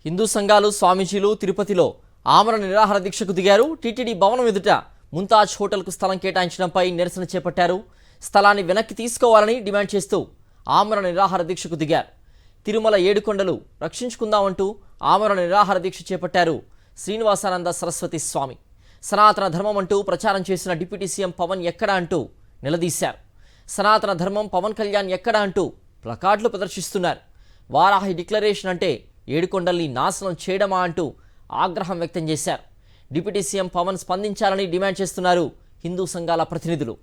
హిందూ సంఘాలు స్వామీజీలు తిరుపతిలో ఆమరణ నిరాహార దీక్షకు దిగారు. టీటీడీ భవనం ఎదుట ముంతాజ్ హోటల్కు స్థలం కేటాయించడంపై నిరసన చేపట్టారు. స్థలాన్ని వెనక్కి తీసుకోవాలని డిమాండ్ చేస్తూ ఆమరణ నిరాహార దీక్షకు దిగారు. తిరుమల ఏడుకొండలు రక్షించుకుందామంటూ ఆమరణ నిరాహార దీక్ష చేపట్టారు శ్రీనివాసానంద సరస్వతి స్వామి. సనాతన ధర్మం అంటూ ప్రచారం చేసిన డిప్యూటీ సీఎం పవన్ ఎక్కడా అంటూ నిలదీశారు. సనాతన ధర్మం పవన్ కళ్యాణ్ ఎక్కడా అంటూ ప్లకార్డులు ప్రదర్శిస్తున్నారు. వారాహి డిక్లరేషన్ అంటే ఏడుకొండల్ని నాశనం చేయడమా అంటూ ఆగ్రహం వ్యక్తం చేశారు. డిప్యూటీ సీఎం పవన్ స్పందించాలని డిమాండ్ చేస్తున్నారు హిందూ సంఘాల ప్రతినిధులు.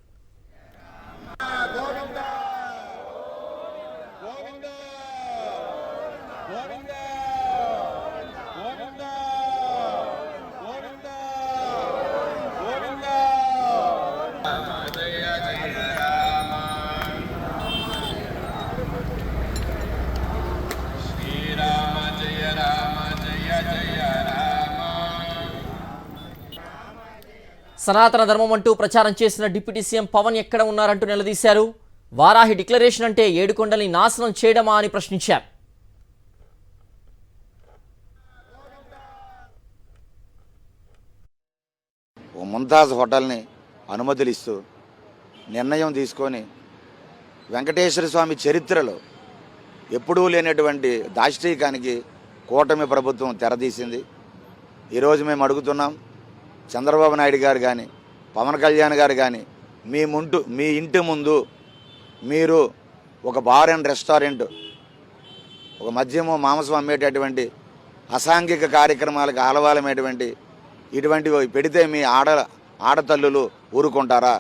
సనాతన ధర్మం అంటూ ప్రచారం చేసిన డిప్యూటీ సీఎం పవన్ ఎక్కడ ఉన్నారంటూ నిలదీశారు. వారాహి డిక్లరేషన్ అంటే ఏడుకొండల్ని నాశనం చేయడమా అని ప్రశ్నించారు. ముంతాజ్ హోటల్ని అనుమతులు ఇస్తూ నిర్ణయం తీసుకొని వెంకటేశ్వర స్వామి చరిత్రలో ఎప్పుడూ లేనటువంటి దాష్టీకానికి కూటమి ప్రభుత్వం తెరదీసింది. ఈరోజు మేము అడుగుతున్నాం, చంద్రబాబు నాయుడు గారు కానీ పవన్ కళ్యాణ్ గారు కానీ మీ ఇంటి ముందు మీరు ఒక బార్ అండ్ రెస్టారెంట్, ఒక మద్యము మాంసం అమ్మేటటువంటి అసాంఘిక కార్యక్రమాలకు ఆలవాలమేటువంటి ఇటువంటివి పెడితే మీ ఆడతల్లులు ఊరుకుంటారా?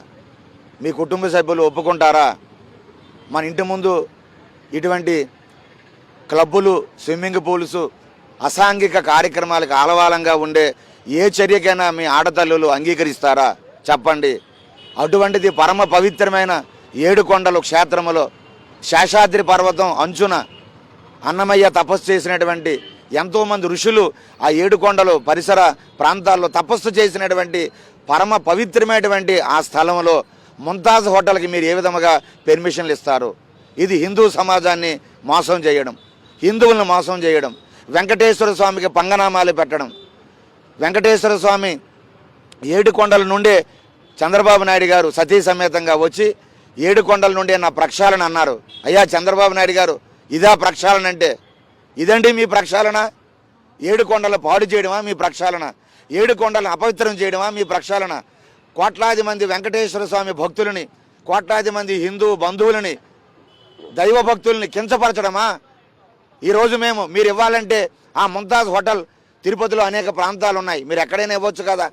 మీ కుటుంబ సభ్యులు ఒప్పుకుంటారా? మన ఇంటి ముందు ఇటువంటి క్లబ్బులు, స్విమ్మింగ్ పూల్స్, అసాంఘిక కార్యక్రమాలకు ఆలవాలంగా ఉండే ఏ చర్యకైనా మీ ఆడతల్లులు అంగీకరిస్తారా? చెప్పండి. అటువంటిది పరమ పవిత్రమైన ఏడుకొండలు క్షేత్రములో శేషాద్రి పర్వతం అంచున అన్నమయ్య తపస్సు చేసినటువంటి ఎంతోమంది ఋషులు ఆ ఏడుకొండలు పరిసర ప్రాంతాల్లో తపస్సు చేసినటువంటి పరమ పవిత్రమైనటువంటి ఆ స్థలంలో ముంతాజ్ హోటల్కి మీరు ఏ విధముగా పెర్మిషన్లు ఇస్తారు? ఇది హిందూ సమాజాన్ని మోసం చేయడం, హిందువులను మోసం చేయడం, వెంకటేశ్వర స్వామికి పంగనామాలు పెట్టడం. వెంకటేశ్వర స్వామి ఏడుకొండల నుండే చంద్రబాబు నాయుడు గారు సతీ సమేతంగా వచ్చి ఏడుకొండల నుండే నా ప్రక్షాళన అన్నారు. అయ్యా చంద్రబాబు నాయుడు గారు, ఇదా ప్రక్షాళన అంటే? ఇదండి మీ ప్రక్షాళన? ఏడుకొండలు పాడు చేయడమా మీ ప్రక్షాళన? ఏడుకొండలను అపవిత్రం చేయడమా మీ ప్రక్షాళన? కోట్లాది మంది వెంకటేశ్వర స్వామి భక్తులని, కోట్లాది మంది హిందూ బంధువులని, దైవ భక్తుల్ని కించపరచడమా? ఈరోజు మీరు ఇవ్వాలంటే ఆ ముంతాజ్ హోటల్ తిరుపతిలో అనేక ప్రాంతాలు ఉన్నాయి, మీరు ఎక్కడైనా ఇవ్వచ్చు కదా.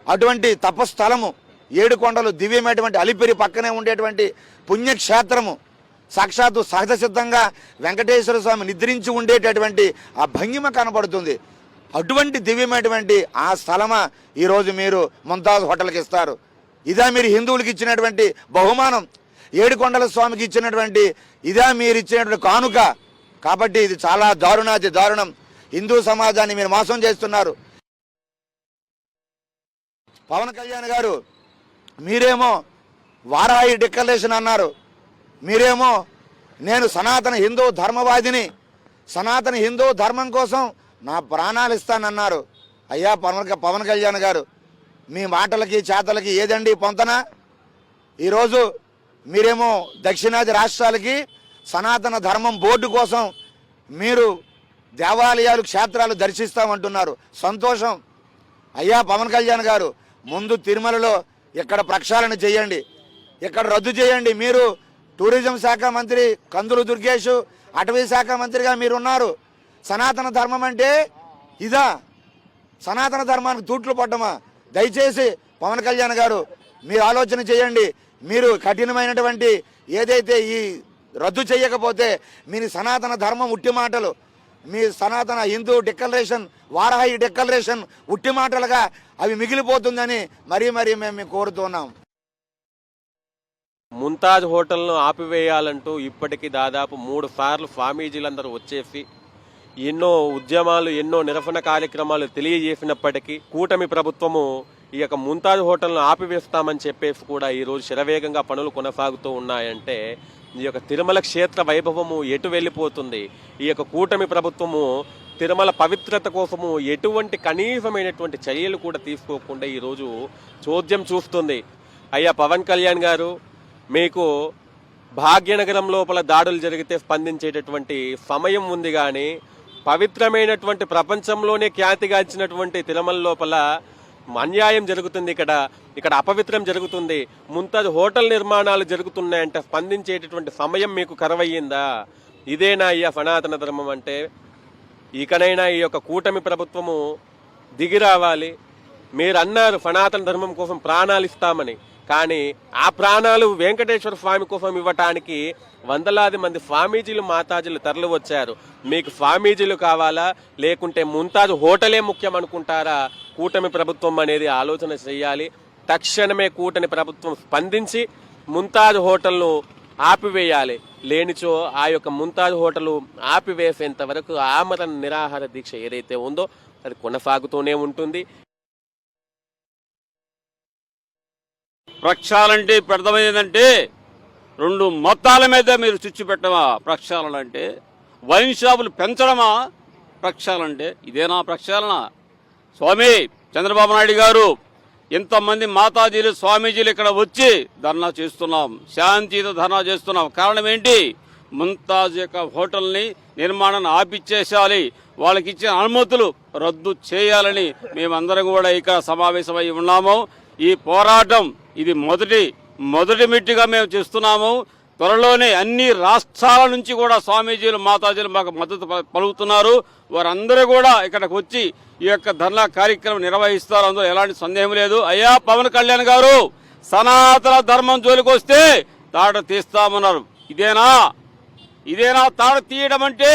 అటువంటి తపస్థలము ఏడుకొండలు దివ్యమైనటువంటి అలిపిరి పక్కనే ఉండేటువంటి పుణ్యక్షేత్రము, సాక్షాత్తు సహజ సిద్ధంగా వెంకటేశ్వర స్వామి నిద్రించి ఉండేటటువంటి ఆ భంగిమ కనబడుతుంది. అటువంటి దివ్యమైనటువంటి ఆ స్థలమా ఈరోజు మీరు ముంతాజ్ హోటల్కి ఇస్తారు? ఇదా మీరు హిందువులకి ఇచ్చినటువంటి బహుమానం? ఏడుకొండల స్వామికి ఇచ్చినటువంటి ఇదా మీరు ఇచ్చినటువంటి కానుక? కాబట్టి ఇది చాలా దారుణాతి దారుణం. హిందూ సమాజాన్ని మీరు మోసం చేస్తున్నారు. పవన్ కళ్యాణ్ గారు మీరేమో వారాహి డిక్లరేషన్ అన్నారు, మీరేమో నేను సనాతన హిందూ ధర్మవాదిని, సనాతన హిందూ ధర్మం కోసం నా ప్రాణాలు ఇస్తానన్నారు. అయ్యా పవన్ కళ్యాణ్ గారు, మీ మాటలకి చేతలకి ఏదండి పొంతన? ఈరోజు మీరేమో దక్షిణాది రాష్ట్రాలకి సనాతన ధర్మం బోర్డు కోసం మీరు దేవాలయాలు, క్షేత్రాలు దర్శిస్తామంటున్నారు. సంతోషం. అయ్యా పవన్ కళ్యాణ్ గారు, ముందు తిరుమలలో ఇక్కడ ప్రక్షాళన చేయండి, ఇక్కడ రద్దు చేయండి. మీరు టూరిజం శాఖ మంత్రి కందులు దుర్గేష్, అటవీ శాఖ మంత్రిగా మీరున్నారు. సనాతన ధర్మం అంటే ఇదా? సనాతన ధర్మానికి తూట్లు పడ్డమా? దయచేసి పవన్ కళ్యాణ్ గారు మీరు ఆలోచన చేయండి. మీరు కఠినమైనటువంటి ఏదైతే ఈ రద్దు చేయకపోతే మీ సనాతన ధర్మం ఉట్టి మాటలు, మీ సనాతన హిందూ డిక్లరేషన్, వారాహి డిక్లరేషన్ ఉట్టి మాటలుగా అవి మిగిలిపోతుందని మరీ మేము కోరుతున్నాం. ముంతాజ్ హోటల్ను ఆపివేయాలంటూ ఇప్పటికీ దాదాపు 3 సార్లు స్వామీజీలందరూ వచ్చేసి ఎన్నో ఉద్యమాలు, ఎన్నో నిరసన కార్యక్రమాలు తెలియజేసినప్పటికీ కూటమి ప్రభుత్వము ఈ యొక్క ముంతాజ్ హోటల్ను ఆపివేస్తామని చెప్పేసి కూడా ఈరోజు శరవేగంగా పనులు కొనసాగుతూ ఉన్నాయంటే ఈ యొక్క తిరుమల క్షేత్ర వైభవము ఎటు వెళ్ళిపోతుంది? ఈ యొక్క కూటమి ప్రభుత్వము తిరుమల పవిత్రత కోసము ఎటువంటి కనీసమైనటువంటి చర్యలు కూడా తీసుకోకుండా ఈరోజు చోద్యం చూస్తుంది. అయ్యా పవన్ కళ్యాణ్ గారు, మీకు భాగ్యనగరం లోపల దాడులు జరిగితే స్పందించేటటువంటి సమయం ఉంది, కానీ పవిత్రమైనటువంటి ప్రపంచంలోనే ఖ్యాతిగాంచినటువంటి తిరుమల లోపల అన్యాయం జరుగుతుంది, ఇక్కడ అపవిత్రం జరుగుతుంది, ముంతాజ్ హోటల్ నిర్మాణాలు జరుగుతున్నాయంటే స్పందించేటటువంటి సమయం మీకు కరవయ్యిందా? ఇదేనా అయ్యా సనాతన ధర్మం అంటే? ఇకనైనా ఈ యొక్క కూటమి ప్రభుత్వము దిగి రావాలి. మీరు అన్నారు సనాతన ధర్మం కోసం ప్రాణాలు ఇస్తామని, కానీ ఆ ప్రాణాలు వెంకటేశ్వర స్వామి కోసం ఇవ్వటానికి వందలాది మంది స్వామీజీలు మాతాజీలు తరలి వచ్చారు. మీకు స్వామీజీలు కావాలా, లేకుంటే ముంతాజ్ హోటలే ముఖ్యం అనుకుంటారా? కూటమి ప్రభుత్వం అనేది ఆలోచన చేయాలి. తక్షణమే కూటమి ప్రభుత్వం స్పందించి ముంతాజ్ హోటల్ను ఆపివేయాలి. లేనిచో ఆ యొక్క ముంతాజ్ హోటల్ ఆపివేసేంత వరకు ఆమరణ నిరాహార దీక్ష ఏదైతే ఉందో అది కొనసాగుతూనే ఉంటుంది. ప్రక్షాళన పెడతామేంటంటే రెండు మొత్తాల మీద మీరు చుచ్చు పెట్టమా? ప్రక్షాళన అంటే వైన్ షాపులు పెంచడమా? ప్రక్షాళన అంటే ఇదేనా ప్రక్షాళన? స్వామి చంద్రబాబు నాయుడు గారు, ఇంతమంది మాతాజీలు స్వామీజీలు ఇక్కడ వచ్చి ధర్నా చేస్తున్నాం, శాంతియుత ధర్నా చేస్తున్నాం. కారణం ఏంటి? ముంతాజ్ యొక్క హోటల్ని నిర్మాణాన్ని ఆపిచ్చేసేయాలి, వాళ్ళకి ఇచ్చిన అనుమతులు రద్దు చేయాలని మేమందరం కూడా ఇక్కడ సమావేశమై ఉన్నాము. ఈ పోరాటం ఇది మొదటి మెట్టుగా మేము చేస్తున్నాము. త్వరలోనే అన్ని రాష్ట్రాల నుంచి కూడా స్వామీజీలు మాతాజీలు మాకు మద్దతు పలుకుతున్నారు. వారందరూ కూడా ఇక్కడికి వచ్చి ఈ యొక్క ధర్నా కార్యక్రమం నిర్వహిస్తారు, అందులో ఎలాంటి సందేహం లేదు. అయ్యా పవన్ కళ్యాణ్ గారు, సనాతన ధర్మం జోలికి వస్తే తాట తీస్తామన్నారు. ఇదేనా తాట తీయడం అంటే?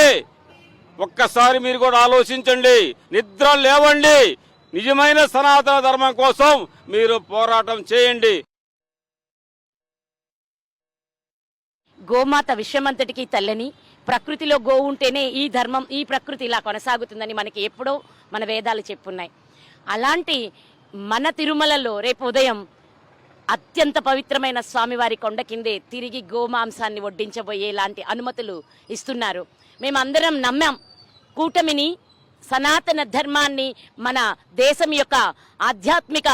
ఒక్కసారి మీరు కూడా ఆలోచించండి, నిద్ర లేవండి, నిజమైన సనాతన ధర్మం కోసం మీరు పోరాటం చేయండి. గోమాత విశ్వమంతటికి తల్లని, ప్రకృతిలో గో ఉంటేనే ఈ ధర్మం, ఈ ప్రకృతి ఇలా కొనసాగుతుందని మనకి ఎప్పుడో మన వేదాలు చెప్పున్నాయి. అలాంటి మన తిరుమలలో రేపు ఉదయం అత్యంత పవిత్రమైన స్వామివారి కొండ కిందే తిరిగి గోమాంసాన్ని వడ్డించబోయేలాంటి అనుమతులు ఇస్తున్నారు. మేమందరం నమ్మాం కూటమిని, సనాతన ధర్మాన్ని, మన దేశం యొక్క ఆధ్యాత్మిక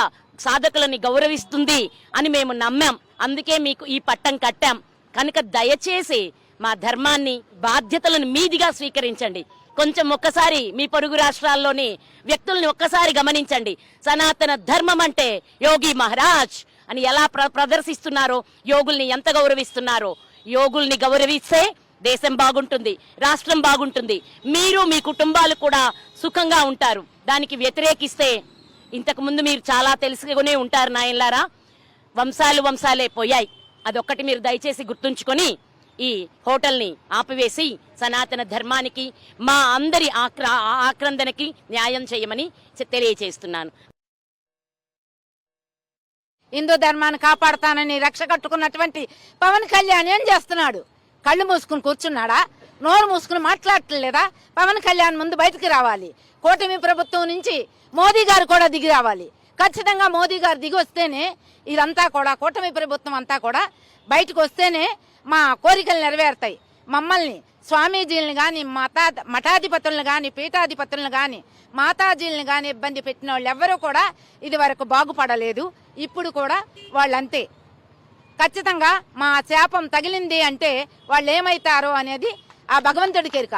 సాధకులని గౌరవిస్తుంది అని మేము నమ్మాం. అందుకే మీకు ఈ పట్టం కట్టాం. కనుక దయచేసి మా ధర్మాన్ని, బాధ్యతలను మీదిగా స్వీకరించండి. కొంచెం ఒక్కసారి మీ పొరుగు రాష్ట్రాల్లోని వ్యక్తుల్ని ఒక్కసారి గమనించండి. సనాతన ధర్మం అంటే యోగి మహారాజ్ అని ఎలా ప్రదర్శిస్తున్నారో, యోగుల్ని ఎంత గౌరవిస్తున్నారో. యోగుల్ని గౌరవిస్తే దేశం బాగుంటుంది, రాష్ట్రం బాగుంటుంది, మీరు మీ కుటుంబాలు కూడా సుఖంగా ఉంటారు. దానికి వ్యతిరేకిస్తే ఇంతకు ముందు మీరు చాలా తెలుసుకునే ఉంటారు నాయన్లారా, వంశాలే పోయాయి. అదొక్కటి మీరు దయచేసి గుర్తుంచుకొని ఈ హోటల్ని ఆపివేసి సనాతన ధర్మానికి, మా అందరి ఆక్రందనకి న్యాయం చేయమని తెలియచేస్తున్నాను. హిందూ ధర్మాన్ని కాపాడుతానని రక్ష కట్టుకున్నటువంటి పవన్ కళ్యాణ్ ఏం చేస్తున్నాడు? కళ్ళు మూసుకుని కూర్చున్నాడా? నోరు మూసుకుని మాట్లాడలేదా? పవన్ కళ్యాణ్ ముందు బయటకు రావాలి. కూటమి ప్రభుత్వం నుంచి మోదీ గారు కూడా దిగి రావాలి. ఖచ్చితంగా మోదీ గారు దిగి వస్తేనే ఇదంతా కూడా, కూటమి ప్రభుత్వం అంతా కూడా బయటకు వస్తేనే మా కోరికలు నెరవేరుతాయి. మమ్మల్ని స్వామీజీలను కానీ, మఠాధిపతులను కానీ, పీఠాధిపతులను కానీ, మాతాజీలను కానీ ఇబ్బంది పెట్టిన వాళ్ళు ఎవ్వరూ కూడా ఇది వరకు బాగుపడలేదు. ఇప్పుడు కూడా వాళ్ళంతే. ఖచ్చితంగా మా శాపం తగిలింది అంటే వాళ్ళు ఏమైతారో అనేది ఆ భగవంతుడికి ఎరుక.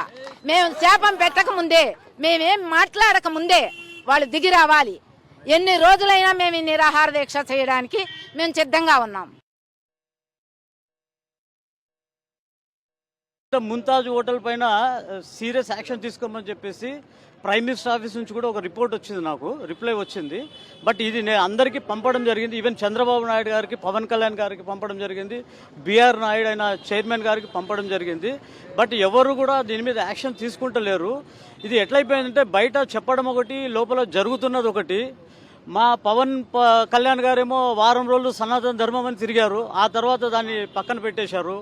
మేము శాపం పెట్టక ముందే, మేమేం మాట్లాడక ముందే వాళ్ళు దిగి రావాలి. ఎన్ని రోజులైనా మేము ఈ నిరాహార దీక్ష చేయడానికి మేము సిద్ధంగా ఉన్నాం. ముంతాజ్ హోటల్ పైన సీరియస్ యాక్షన్ తీసుకోమని చెప్పేసి ప్రైమ్ మినిస్టర్ ఆఫీస్ నుంచి కూడా ఒక రిపోర్ట్ వచ్చింది, నాకు రిప్లై వచ్చింది. బట్ ఇది నేను అందరికీ పంపడం జరిగింది. ఈవెన్ చంద్రబాబు నాయుడు గారికి, పవన్ కళ్యాణ్ గారికి పంపడం జరిగింది, బిఆర్ నాయుడు అయిన చైర్మన్ గారికి పంపడం జరిగింది. బట్ ఎవరు కూడా దీని మీద యాక్షన్ తీసుకుంటలేరు. ఇది ఎట్లయిపోయిందంటే బయట చెప్పడం ఒకటి, లోపల జరుగుతున్నది ఒకటి. మా పవన్ కళ్యాణ్ గారేమో వారం రోజులు సనాతన ధర్మం అని తిరిగారు, ఆ తర్వాత దాన్ని పక్కన పెట్టేశారు.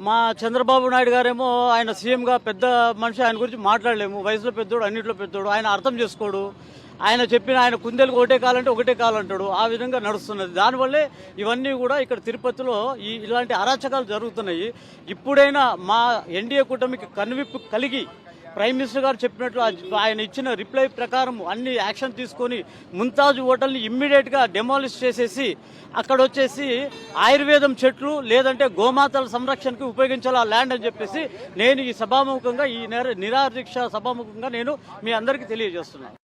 మా చంద్రబాబు నాయుడు గారేమో ఆయన సీఎంగా పెద్ద మనిషి, ఆయన గురించి మాట్లాడలేము, వయసులో పెద్దోడు, అన్నింటిలో పెద్దోడు, ఆయన అర్థం చేసుకోడు. ఆయన చెప్పిన ఆయన కుందేలకు ఒకటే కాలంటే ఒకటే కాలంటాడు. ఆ విధంగా నడుస్తున్నది. దానివల్లే ఇవన్నీ కూడా ఇక్కడ తిరుపతిలో ఇలాంటి అరాచకాలు జరుగుతున్నాయి. ఇప్పుడైనా మా ఎన్డీఏ కూటమికి కనువిప్పు కలిగి ప్రైమ్ మినిస్టర్ గారు చెప్పినట్లు ఆయన ఇచ్చిన రిప్లై ప్రకారం అన్ని యాక్షన్ తీసుకొని ముంతాజ్ హోటల్ని ఇమ్మీడియట్గా డెమాలిష్ చేసేసి అక్కడ వచ్చేసి ఆయుర్వేదం చెట్లు లేదంటే గోమాతల సంరక్షణకు ఉపయోగించాలి ఆ ల్యాండ్ అని చెప్పేసి నేను ఈ సభాముఖంగా ఈ నిరాహార దీక్ష సభాముఖంగా నేను మీ అందరికీ తెలియజేస్తున్నాను.